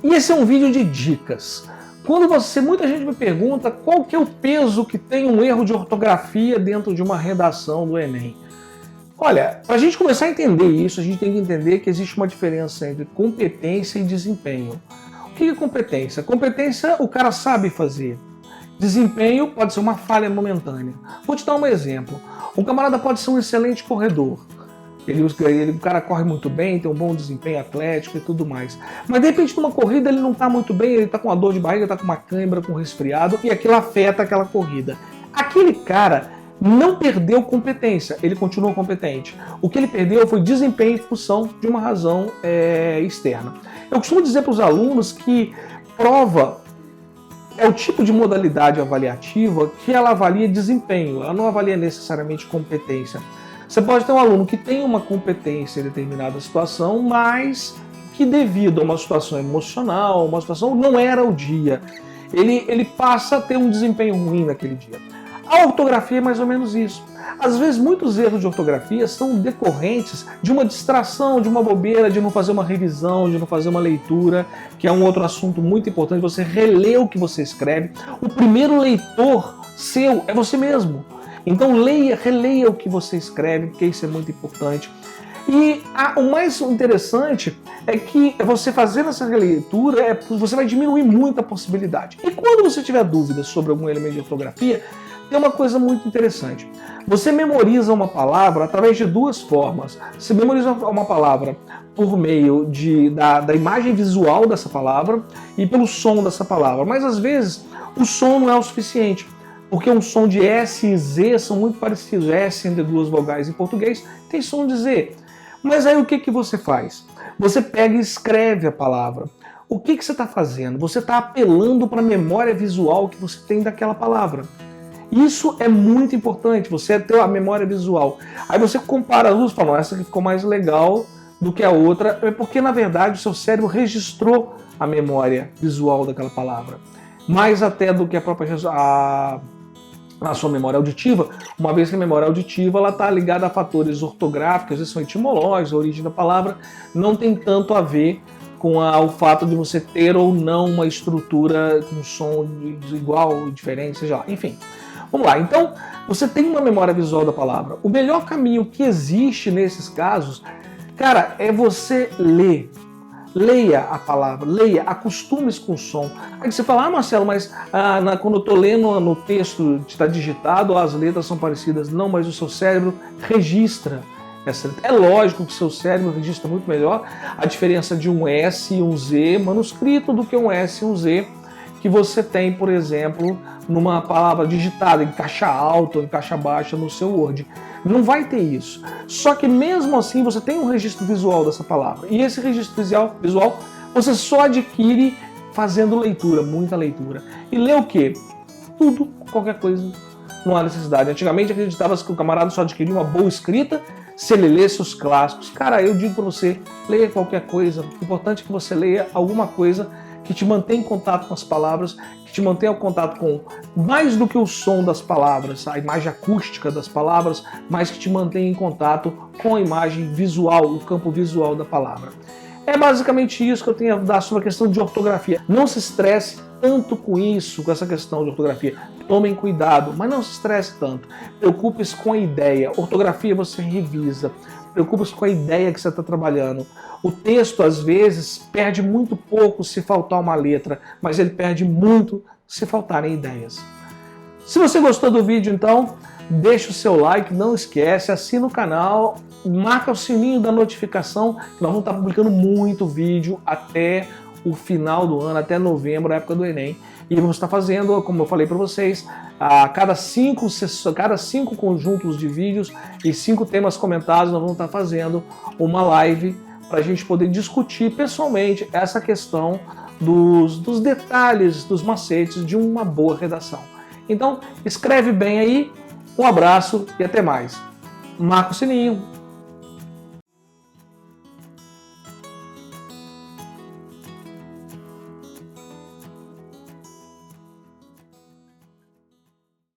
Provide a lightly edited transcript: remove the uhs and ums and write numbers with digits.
E esse é um vídeo de dicas. Muita gente me pergunta qual que é o peso que tem um erro de ortografia dentro de uma redação do Enem. Olha, para a gente começar a entender isso, a gente tem que entender que existe uma diferença entre competência e desempenho. O que é competência? Competência o cara sabe fazer. Desempenho pode ser uma falha momentânea. Vou te dar um exemplo. Um camarada pode ser um excelente corredor. O cara corre muito bem, tem um bom desempenho atlético e tudo mais. Mas de repente numa corrida ele não está muito bem, ele está com uma dor de barriga, está com uma cãibra, com um resfriado, e aquilo afeta aquela corrida. Aquele cara não perdeu competência, ele continua competente. O que ele perdeu foi desempenho em função de uma razão externa. Eu costumo dizer para os alunos que prova é o tipo de modalidade avaliativa que ela avalia desempenho, ela não avalia necessariamente competência. Você pode ter um aluno que tem uma competência em determinada situação, mas que devido a uma situação emocional, uma situação não era o dia, ele passa a ter um desempenho ruim naquele dia. A ortografia é mais ou menos isso. Às vezes muitos erros de ortografia são decorrentes de uma distração, de uma bobeira, de não fazer uma revisão, de não fazer uma leitura, que é um outro assunto muito importante, você reler o que você escreve. O primeiro leitor seu é você mesmo. Então releia o que você escreve, porque isso é muito importante. E o mais interessante é que você fazendo essa releitura, você vai diminuir muito a possibilidade. E quando você tiver dúvidas sobre algum elemento de ortografia, tem uma coisa muito interessante. Você memoriza uma palavra através de duas formas. Você memoriza uma palavra por meio da imagem visual dessa palavra e pelo som dessa palavra. Mas às vezes o som não é o suficiente. Porque um som de S e Z são muito parecidos. S entre duas vogais em português tem som de Z. Mas aí o que você faz? Você pega e escreve a palavra. O que você está fazendo? Você está apelando para a memória visual que você tem daquela palavra. Isso é muito importante, você ter a memória visual. Aí você compara as duas e fala, essa aqui ficou mais legal do que a outra, é porque na verdade o seu cérebro registrou a memória visual daquela palavra. Mais até do que a própria a sua memória auditiva, uma vez que a memória auditiva está ligada a fatores ortográficos, às vezes são etimológicos, a origem da palavra, não tem tanto a ver com o fato de você ter ou não uma estrutura com som igual, diferente, seja lá, enfim. Vamos lá, então você tem uma memória visual da palavra. O melhor caminho que existe nesses casos, cara, é você ler. Leia a palavra, leia, acostume-se com o som. Aí você fala, Marcelo, mas quando eu estou lendo no texto, está digitado, as letras são parecidas. Não, mas o seu cérebro registra essa letra. É lógico que o seu cérebro registra muito melhor a diferença de um S e um Z manuscrito do que um S e um Z que você tem, por exemplo, numa palavra digitada em caixa alta ou em caixa baixa no seu Word. Não vai ter isso. Só que mesmo assim você tem um registro visual dessa palavra. E esse registro visual você só adquire fazendo leitura, muita leitura. E ler o quê? Tudo, qualquer coisa. Não há necessidade. Antigamente acreditava-se que o camarada só adquiria uma boa escrita se ele lesse os clássicos. Cara, eu digo para você, leia qualquer coisa. O importante é que você leia alguma coisa que te mantém em contato com as palavras, que te mantém em contato com mais do que o som das palavras, a imagem acústica das palavras, mas que te mantém em contato com a imagem visual, o campo visual da palavra. É basicamente isso que eu tenho a dar sobre a questão de ortografia. Não se estresse tanto com isso, com essa questão de ortografia. Tomem cuidado, mas não se estresse tanto. Preocupe-se com a ideia. Ortografia você revisa. Preocupe-se com a ideia que você está trabalhando. O texto, às vezes, perde muito pouco se faltar uma letra, mas ele perde muito se faltarem ideias. Se você gostou do vídeo, então, deixa o seu like, não esquece, assina o canal, marca o sininho da notificação, que nós vamos estar publicando muito vídeo até o final do ano, até novembro, a época do Enem. E vamos estar fazendo, como eu falei para vocês, a cada cinco conjuntos de vídeos e 5 temas comentados, nós vamos estar fazendo uma live para a gente poder discutir pessoalmente essa questão dos detalhes, dos macetes de uma boa redação. Então, escreve bem aí, um abraço e até mais. Marca o sininho.